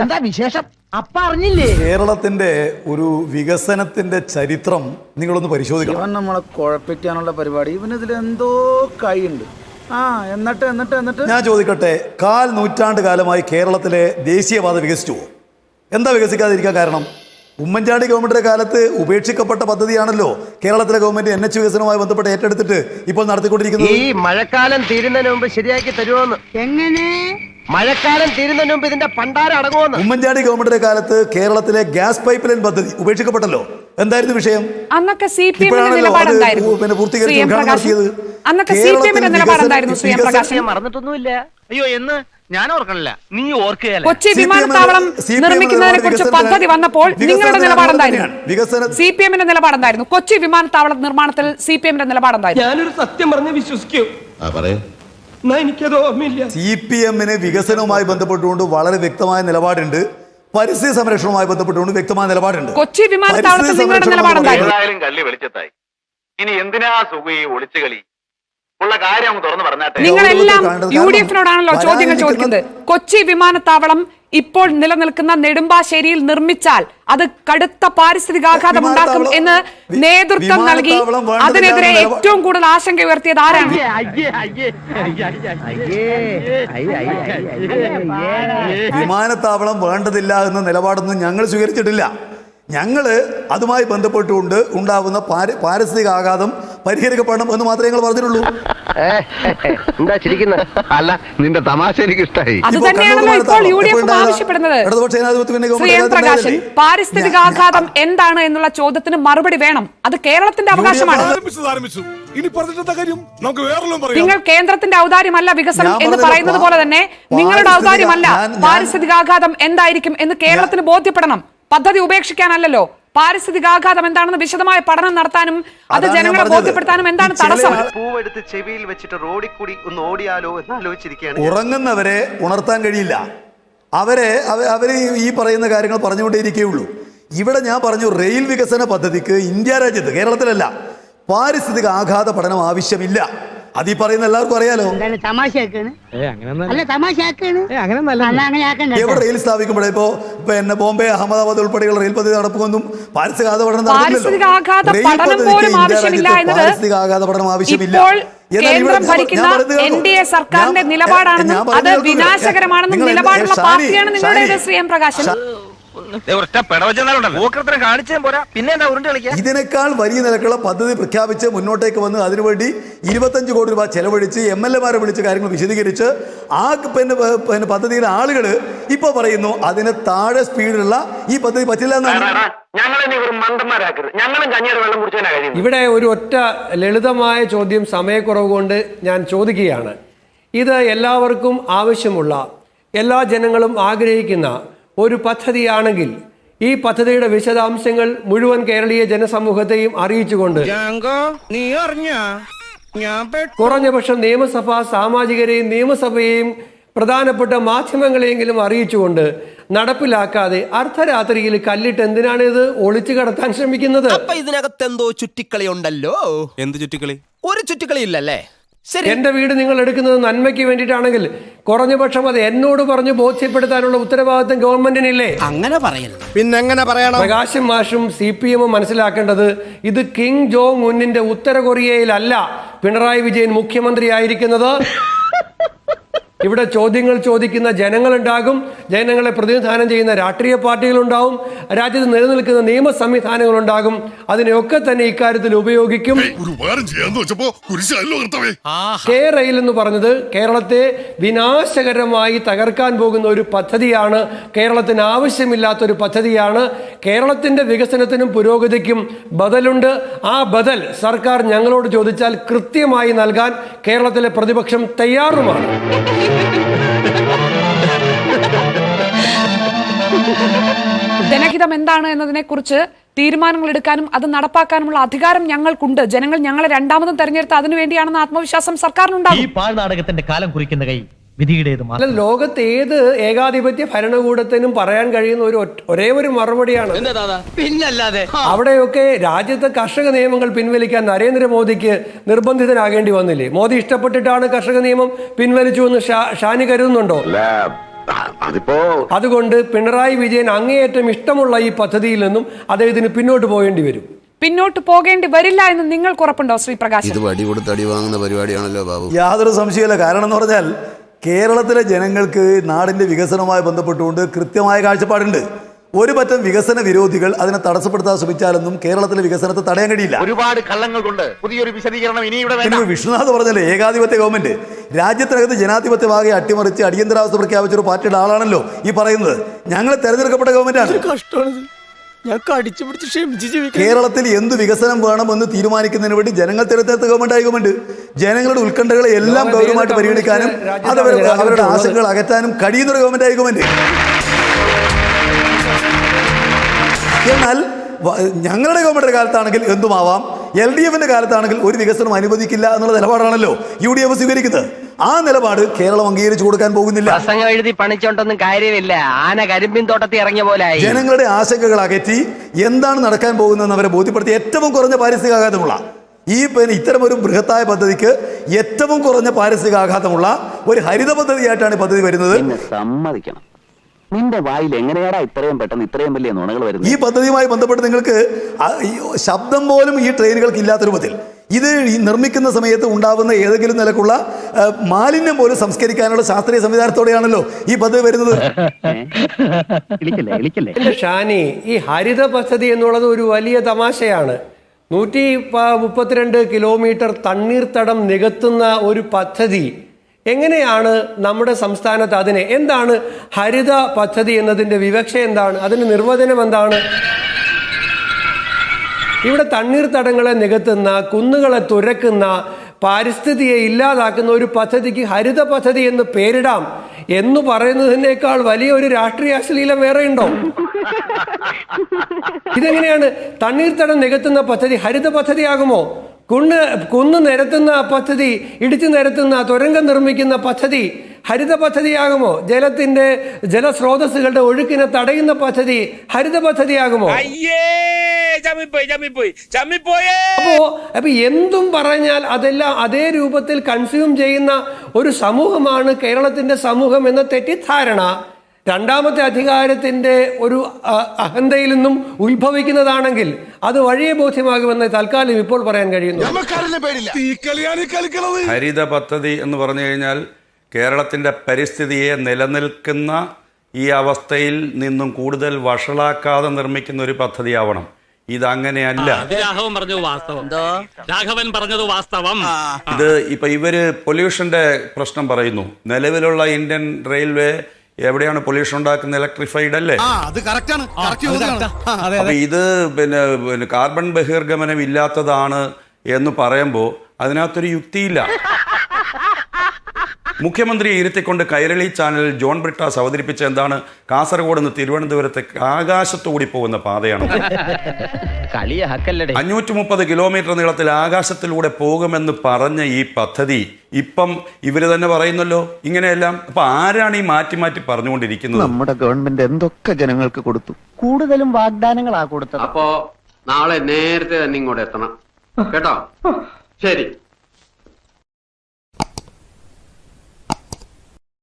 എന്താ വിശേഷം? അപ്പ അറിഞ്ഞില്ലേ? കേരളത്തിന്റെ ഒരു വികസനത്തിന്റെ ചരിത്രം നിങ്ങളൊന്ന് പരിശോധിക്കണം. ഇവൻ നമ്മളെ കുഴപ്പിക്കാനുള്ള പരിപാടി, ഇവനിതിൽ എന്തോ കൈയുണ്ട്. എന്നിട്ട് ഞാൻ ചോദിക്കട്ടെ, 1/4 നൂറ്റാണ്ട് കാലമായി കേരളത്തിലെ ദേശീയപാത വികസിച്ചുവോ? എന്താ വികസിക്കാതിരിക്കാൻ കാരണം? ഉമ്മൻചാണ്ടി ഗവൺമെന്റിന്റെ കാലത്ത് ഉപേക്ഷിക്കപ്പെട്ട പദ്ധതിയാണല്ലോ കേരളത്തിലെ ഗവൺമെന്റ് NH വികസനവുമായി ബന്ധപ്പെട്ട് ഏറ്റെടുത്തിട്ട് ഇപ്പോൾ നടത്തിക്കൊണ്ടിരിക്കുന്നത്. ഈ മഴക്കാലം തീരുന്നതിന് മുമ്പ് ശരിയാക്കി തരുമോന്ന്? എങ്ങനെ മഴക്കാലം തീരുന്നതിന് മുമ്പ് ഇതിന്റെ പണ്ടാരം അടങ്ങുമെന്ന്? ഉമ്മൻചാണ്ടി ഗവൺമെന്റിന്റെ കാലത്ത് കേരളത്തിലെ ഗ്യാസ് പൈപ്പ് ലൈൻ പദ്ധതി ഉപേക്ഷിക്കപ്പെട്ടല്ലോ. എന്തായിരുന്നു വിഷയം? അന്നൊക്കെ CPM-ന്റെ നിലപാടെന്തായിരുന്നു? മറന്നിട്ടൊന്നുമില്ല. അയ്യോ, എന്ന് ഞാൻ ഓർക്കണില്ല, നീ ഓർക്കുകയല്ല. കൊച്ചി വിമാനത്താവളം നിർമ്മിക്കുന്നതിനെ കുറിച്ച് പദ്ധതി വന്നപ്പോൾ നിങ്ങളുടെ നിലപാടെന്തായിരുന്നു? CPM-ന്റെ നിലപാടെന്തായിരുന്നു? കൊച്ചി വിമാനത്താവള നിർമ്മാണത്തിൽ CPM-ന്റെ നിലപാടെന്തായിരുന്നു? ഞാനൊരു സത്യം പറഞ്ഞ് വിശ്വസിക്കൂ. എനിക്കത് ഓർമ്മയില്ല. CPM-ന് വികസനവുമായി ബന്ധപ്പെട്ടുകൊണ്ട് വളരെ വ്യക്തമായ നിലപാടുണ്ട്. പരിസ്ഥിതി സംരക്ഷണവുമായി ബന്ധപ്പെട്ടുകൊണ്ട് വ്യക്തമായ നിലപാടുണ്ട്. കൊച്ചി വിമാനത്താവളത്തിൽ നിങ്ങളുടെ നിലപാടെന്തായിരുന്നു? കള്ളി വെളിച്ചത്തായി. ഇനി എന്തിനാ സുഖി ഒളിച്ചു കളി? ഉള്ള കാര്യം തുറന്നു പറഞ്ഞാട്ടെ. നിങ്ങളെല്ലാം UDF-നോടാണല്ലോ ചോദ്യങ്ങൾ ചോദിക്കുന്നത്. കൊച്ചി വിമാനത്താവളം ഇപ്പോൾ നിലനിൽക്കുന്ന നെടുമ്പാശ്ശേരിയിൽ നിർമ്മിച്ചാൽ അത് കടുത്ത പാരിസ്ഥിതികാഘാതം ഉണ്ടാക്കും എന്ന് നേതൃത്വം നൽകി അതിനെതിരെ ഏറ്റവും കൂടുതൽ ആശങ്ക ഉയർത്തിയത് ആരാണ്? വിമാനത്താവളം വേണ്ടതില്ല എന്ന നിലപാടൊന്നും ഞങ്ങൾ സ്വീകരിച്ചിട്ടില്ല. ഞങ്ങൾ അതുമായി ബന്ധപ്പെട്ടുകൊണ്ട് ഉണ്ടാകുന്ന പാരിസ്ഥിതിക ആഘാതം പരിഹരിക്കപ്പെടണം എന്ന് മാത്രമേ ഞങ്ങൾ പറഞ്ഞിട്ടുള്ളൂ. എന്താ ചിരിക്കുന്നത്? അല്ല, നിന്റെ തമാശ എനിക്ക് ഇഷ്ടമായി. പാരിസ്ഥിതികാഘാതം എന്താണ് എന്നുള്ള ചോദ്യത്തിന് മറുപടി വേണം. അത് കേരളത്തിന്റെ അവകാശമാണ്. നിങ്ങൾ കേന്ദ്രത്തിന്റെ ഔദാര്യമല്ല വികസനം എന്ന് പറയുന്നത് പോലെ തന്നെ നിങ്ങളുടെ ഔദാര്യമല്ല പാരിസ്ഥിതികാഘാതം എന്തായിരിക്കും എന്ന് കേരളത്തിന് ബോധ്യപ്പെടണം. പദ്ധതി ഉപേക്ഷിക്കാനല്ലല്ലോ, പാരിസ്ഥിതികാഘാതം എന്താണെന്ന് വിശദമായ പഠനം നടത്താനും അത് ജനങ്ങളെ ബോധ്യപ്പെടുത്താനും എന്താണ് തടസ്സം? പൂവെടുത്ത് ചെവിയിൽ വെച്ചിട്ട് റോഡിൽ കൂടി ഒന്ന് ഓടിയാലോ എന്ന് ആലോചിച്ചിരിക്കുകയാണ്. ഉറങ്ങുന്നവരെ ഉണർത്താൻ കഴിയില്ല. അവരെ ഈ പറയുന്ന കാര്യങ്ങൾ പറഞ്ഞുകൊണ്ടേയിരിക്കുകയുള്ളൂ. ഇവിടെ ഞാൻ പറഞ്ഞു, റെയിൽ വികസന പദ്ധതിക്ക് ഇന്ത്യ രാജ്യത്ത്, കേരളത്തിലല്ല, പാരിസ്ഥിതിക ആഘാത പഠനം ആവശ്യമില്ല. അത് ഈ പറയുന്ന എല്ലാവർക്കും അറിയാലോ. എവിടെ റെയിൽ സ്ഥാപിക്കുമ്പോഴേ ഇപ്പോ ബോംബെ അഹമ്മദാബാദ് ഉൾപ്പെടെയുള്ള റെയിൽ പദ്ധതി നടക്കുമെന്നും പാരിസ്ഥിതികാഘാത പഠനം പാരിസ്ഥിതികാഘാത പഠനം ആവശ്യമില്ല. കേന്ദ്രം ഭരിക്കുന്ന NDA സർക്കാരിന്റെ നിലപാടാണെന്നും അത് വിനാശകരമാണെന്നും നിലപാടുള്ള പാർട്ടിയാണ് നിങ്ങളുടെ ശ്രീ എം പ്രകാശൻ. ഇതിനേക്കാൾ വലിയ നിലക്കുള്ള പദ്ധതി പ്രഖ്യാപിച്ച് മുന്നോട്ടേക്ക് വന്ന് അതിനുവേണ്ടി 25 കോടി രൂപ ചെലവഴിച്ച് MLA-മാരെ വിളിച്ച് കാര്യങ്ങൾ വിശദീകരിച്ച് ആ പദ്ധതിയിലെ ആളുകൾ ഇപ്പൊ പറയുന്നു അതിന് താഴെ സ്പീഡിലുള്ള ഈ പദ്ധതി പറ്റില്ല എന്നാണ്. ഇവിടെ ഒരു ഒറ്റ ലളിതമായ ചോദ്യം സമയക്കുറവ് കൊണ്ട് ഞാൻ ചോദിക്കുകയാണ്. ഇത് എല്ലാവർക്കും ആവശ്യമുള്ള, എല്ലാ ജനങ്ങളും ആഗ്രഹിക്കുന്ന ഒരു പദ്ധതിയാണെങ്കിൽ ഈ പദ്ധതിയുടെ വിശദാംശങ്ങൾ മുഴുവൻ കേരളീയ ജനസമൂഹത്തെയും അറിയിച്ചുകൊണ്ട് കുറഞ്ഞപക്ഷം നിയമസഭാ സാമാജികരെയും നിയമസഭയെയും പ്രധാനപ്പെട്ട മാധ്യമങ്ങളെയെങ്കിലും അറിയിച്ചുകൊണ്ട് നടപ്പിലാക്കാതെ അർദ്ധരാത്രിയിൽ കല്ലിട്ട് എന്തിനാണ് ഇത് ഒളിച്ചു കടത്താൻ ശ്രമിക്കുന്നത്? ഇതിനകത്ത് എന്തോ ചുറ്റിക്കളി ഉണ്ടല്ലോ. എന്ത് ചുറ്റിക്കളി? ഒരു ചുറ്റിക്കളി ഇല്ലല്ലേ? എന്റെ വീട് നിങ്ങൾ എടുക്കുന്നത് നന്മയ്ക്ക് വേണ്ടിയിട്ടാണെങ്കിൽ കുറഞ്ഞപക്ഷം അത് എന്നോട് പറഞ്ഞു ബോധ്യപ്പെടുത്താനുള്ള ഉത്തരവാദിത്വം ഗവൺമെന്റിനില്ലേ? അങ്ങനെ പറയരുത്. പിന്നെങ്ങനെ പറയണം? പ്രകാശും മാഷും CPM-ഉം മനസ്സിലാക്കേണ്ടത് ഇത് കിങ് ജോങ് ഉന്നിന്റെ ഉത്തര കൊറിയയിലല്ല പിണറായി വിജയൻ മുഖ്യമന്ത്രിയായിരിക്കുന്നത്. ഇവിടെ ചോദ്യങ്ങൾ ചോദിക്കുന്ന ജനങ്ങളുണ്ടാകും, ജനങ്ങളെ പ്രതിനിധാനം ചെയ്യുന്ന രാഷ്ട്രീയ പാർട്ടികളുണ്ടാവും, രാജ്യത്ത് നിലനിൽക്കുന്ന നിയമ സംവിധാനങ്ങളുണ്ടാകും. അതിനെയൊക്കെ തന്നെ ഇക്കാര്യത്തിൽ ഉപയോഗിക്കും. റെയിൽ എന്ന് പറഞ്ഞത് കേരളത്തെ വിനാശകരമായി തകർക്കാൻ പോകുന്ന ഒരു പദ്ധതിയാണ്, കേരളത്തിന് ആവശ്യമില്ലാത്തൊരു പദ്ധതിയാണ്. കേരളത്തിന്റെ വികസനത്തിനും പുരോഗതിക്കും ബദലുണ്ട്. ആ ബദൽ സർക്കാർ ഞങ്ങളോട് ചോദിച്ചാൽ കൃത്യമായി നൽകാൻ കേരളത്തിലെ പ്രതിപക്ഷം തയ്യാറുമാണ്. ജനഹിതം എന്താണ് എന്നതിനെ കുറിച്ച് തീരുമാനങ്ങൾ എടുക്കാനും അത് നടപ്പാക്കാനുമുള്ള അധികാരം ഞങ്ങൾക്കുണ്ട്. ജനങ്ങൾ ഞങ്ങളെ രണ്ടാമതും തെരഞ്ഞെടുത്ത അതിനുവേണ്ടിയാണെന്ന ആത്മവിശ്വാസം സർക്കാരിനുണ്ടാകും. ഈ പാഴ്നാടകത്തിന്റെ കാലം കുറിക്കുന്ന കൈ വിധിയുടേത്. ലോകത്ത് ഏത് ഏകാധിപത്യ ഭരണകൂടത്തിനും പറയാൻ കഴിയുന്ന ഒരേ ഒരു മറുപടിയാണ്. പിന്നല്ലാതെ അവിടെയൊക്കെ രാജ്യത്തെ കർഷക നിയമങ്ങൾ പിൻവലിക്കാൻ നരേന്ദ്രമോദിക്ക് നിർബന്ധിതനാകേണ്ടി വന്നില്ലേ? മോദി ഇഷ്ടപ്പെട്ടിട്ടാണ് കർഷക നിയമം പിൻവലിച്ചു എന്ന് ഷാനി കരുതുന്നുണ്ടോ? അതുകൊണ്ട് പിണറായി വിജയൻ അങ്ങേയറ്റം ഇഷ്ടമുള്ള ഈ പദ്ധതിയിൽ നിന്നും അദ്ദേഹത്തിന് പിന്നോട്ട് പോകേണ്ടി വരും. പിന്നോട്ട് പോകേണ്ടി വരില്ല എന്ന് നിങ്ങൾക്ക് ഉറപ്പുണ്ടോ ശ്രീ പ്രകാശ്? ഇത് വടി കൊടുത്ത് അടി വാങ്ങുന്ന പരിപാടിയാണല്ലോ ബാബു. യാതൊരു സംശയമില്ല. കാരണം എന്ന് പറഞ്ഞാൽ കേരളത്തിലെ ജനങ്ങൾക്ക് നാടിന്റെ വികസനവുമായി ബന്ധപ്പെട്ടുകൊണ്ട് കൃത്യമായ കാഴ്ചപ്പാടുണ്ട്. ഒരു പറ്റം വികസന വിരോധികൾ അതിനെ തടസ്സപ്പെടുത്താൻ ശ്രമിച്ചാലൊന്നും കേരളത്തിലെ വികസനത്തെ തടയാൻ കഴിയില്ല. ഒരുപാട് കള്ളങ്ങൾ കൊണ്ട് പുതിയൊരു വിശദീകരണം ഇനി ഇവിടെ വേണ്ട. വിഷ്ണുനാഥ് പറഞ്ഞല്ലേ, ഏകാധിപത്യ ഗവൺമെന്റ് രാജ്യത്തിനകത്ത് ജനാധിപത്യമാകെ അട്ടിമറിച്ച് അടിയന്തരാവസ്ഥ പ്രഖ്യാപിച്ചൊരു പാർട്ടിയുടെ ആളാണല്ലോ ഈ പറയുന്നത്. ഞങ്ങൾ തെരഞ്ഞെടുക്കപ്പെട്ട ഗവൺമെന്റാണ്. കേരളത്തിൽ എന്ത് വികസനം വേണമെന്ന് തീരുമാനിക്കുന്നതിന് വേണ്ടി ജനങ്ങൾ തിരഞ്ഞെടുത്ത ഗവൺമെന്റ് ജനങ്ങളുടെ ഉത്കണ്ഠകളെ എല്ലാം ഗൗരവമായിട്ട് പരിഗണിക്കാനും അത് അവരുടെ ആശങ്കകൾ അകറ്റാനും കഴിയുന്നൊരു ഗവൺമെന്റ് ഗവൺമെന്റ്. എന്നാൽ ഞങ്ങളുടെ ഗവൺമെന്റ് കാലത്താണെങ്കിൽ എന്തുമാവാം, LDFന്റെ കാലത്താണെങ്കിൽ ഒരു വികസനം അനുവദിക്കില്ല എന്നുള്ള നിലപാടാണല്ലോ UDF സ്വീകരിക്കുന്നത്. ആ നിലപാട് കേരളം അംഗീകരിച്ചു കൊടുക്കാൻ പോകുന്നില്ല. എഴുതി പണിച്ചോണ്ടൊന്നും കാര്യമില്ല. ആന കരിമ്പിൻ തോട്ടത്തിൽ ഇറങ്ങിയ പോലെ ജനങ്ങളുടെ ആശങ്കകൾ അകറ്റി എന്താണ് നടക്കാൻ പോകുന്നതെന്ന് അവരെ ബോധ്യപ്പെടുത്തി ഏറ്റവും കുറഞ്ഞ പാരിസ്ഥിതികാഘാതമുള്ള ഇത്തരം ഒരു ബൃഹത്തായ പദ്ധതിക്ക് ഏറ്റവും കുറഞ്ഞ പാരിസ്ഥിതികാഘാതമുള്ള ഒരു ഹരിത പദ്ധതിയായിട്ടാണ് ഈ പദ്ധതി വരുന്നത്. സമ്മതിക്കണം, നിന്റെ വായിൽ എങ്ങനെയാടാ ഇത്രയും പെട്ടെന്ന് ഇത്രയും വലിയ നുണകൾ വരുന്നത്? ഈ പദ്ധതിയുമായി ബന്ധപ്പെട്ട് നിങ്ങൾക്ക് ശബ്ദം പോലും ഈ ട്രെയിനുകൾക്ക് ഇല്ലാത്ത രൂപത്തിൽ ഇത് നിർമ്മിക്കുന്ന സമയത്ത് ഉണ്ടാവുന്ന ഏതെങ്കിലും നിലക്കുള്ള മാലിന്യം പോലും സംസ്കരിക്കാനുള്ള ശാസ്ത്രീയ സംവിധാനത്തോടെയാണല്ലോ ഈ പദ്ധതി വരുന്നത്. ഷാനി, ഈ ഹരിത പദ്ധതി എന്നുള്ളത് ഒരു വലിയ തമാശയാണ്. 132 കിലോമീറ്റർ തണ്ണീർത്തടം നികത്തുന്ന ഒരു പദ്ധതി എങ്ങനെയാണ് നമ്മുടെ സംസ്ഥാനത്ത് അതിനെ എന്താണ് ഹരിത പദ്ധതി എന്നതിന്റെ വിവക്ഷ എന്താണ്? അതിന്റെ നിർവചനം എന്താണ്? ഇവിടെ തണ്ണീർത്തടങ്ങളെ നികത്തുന്ന, കുന്നുകളെ തുരക്കുന്ന, പാരിസ്ഥിതിയെ ഇല്ലാതാക്കുന്ന ഒരു പദ്ധതിക്ക് ഹരിത പദ്ധതി എന്ന് പേരിടാം എന്ന് പറയുന്നതിനേക്കാൾ വലിയ ഒരു രാഷ്ട്രീയ അശ്ലീലം വേറെ ഉണ്ടോ? ഇതെങ്ങനെയാണ് തണ്ണീർത്തടം നികത്തുന്ന പദ്ധതി ഹരിത പദ്ധതിയാകുമോ? കുന്ന് നിരത്തുന്ന പദ്ധതി, ഇടിച്ചു നിരത്തുന്ന, തുരങ്കം നിർമ്മിക്കുന്ന പദ്ധതി ഹരിത പദ്ധതിയാകുമോ? ജലസ്രോതസ്സുകളുടെ ഒഴുക്കിനെ തടയുന്ന പദ്ധതി ഹരിത പദ്ധതിയാകുമോ? അപ്പൊ എന്തും പറഞ്ഞാൽ അതെല്ലാം അതേ രൂപത്തിൽ കൺസ്യൂം ചെയ്യുന്ന ഒരു സമൂഹമാണ് കേരളത്തിന്റെ സമൂഹം എന്ന തെറ്റിദ്ധാരണ രണ്ടാമത്തെ അധികാരത്തിന്റെ ഒരു അഹന്തയിൽ നിന്നും ഉത്ഭവിക്കുന്നതാണെങ്കിൽ അത് വഴിയെ ബോധ്യമാകുമെന്ന് തൽക്കാലം ഇപ്പോൾ പറയാൻ കഴിയുന്നു. ഹരിത പദ്ധതി എന്ന് പറഞ്ഞു കഴിഞ്ഞാൽ കേരളത്തിന്റെ പരിസ്ഥിതിയെ നിലനിൽക്കുന്ന ഈ അവസ്ഥയിൽ നിന്നും കൂടുതൽ വഷളാക്കാതെ നിർമ്മിക്കുന്ന ഒരു പദ്ധതിയാവണം. ഇതങ്ങനെയല്ല. ഇത് ഇപ്പൊ ഇവര് പൊല്യൂഷന്റെ പ്രശ്നം പറയുന്നു. നിലവിലുള്ള ഇന്ത്യൻ റെയിൽവേ എവിടെയാണ് പൊല്യൂഷൻ ഉണ്ടാക്കുന്നത്? ഇലക്ട്രിഫൈഡ് അല്ലേ? അപ്പൊ ഇത് പിന്നെ കാർബൺ ബഹിർഗമനം ഇല്ലാത്തതാണ് എന്ന് പറയുമ്പോൾ അതിനകത്തൊരു യുക്തിയില്ല. മുഖ്യമന്ത്രിയെ ഇരുത്തിക്കൊണ്ട് കൈരളി ചാനലിൽ ജോൺ ബ്രിട്ടാസ് അവതരിപ്പിച്ച എന്താണ്? കാസർഗോഡ് നിന്ന് തിരുവനന്തപുരത്തേക്ക് ആകാശത്തുകൂടി പോകുന്ന പാതയാണ്. 530 കിലോമീറ്റർ നീളത്തിൽ ആകാശത്തിലൂടെ പോകുമെന്ന് പറഞ്ഞ ഈ പദ്ധതി ഇപ്പം ഇവര് തന്നെ പറയുന്നല്ലോ ഇങ്ങനെയെല്ലാം. അപ്പൊ ആരാണ് ഈ മാറ്റി മാറ്റി പറഞ്ഞുകൊണ്ടിരിക്കുന്നത്? നമ്മുടെ ഗവൺമെന്റ് എന്തൊക്കെ ജനങ്ങൾക്ക് കൊടുത്തു? കൂടുതലും വാഗ്ദാനങ്ങളാ കൊടുത്തത്. അപ്പോ നാളെ നേരത്തെ തന്നെ ഇങ്ങോട്ട് എത്തണം കേട്ടോ. ശരി.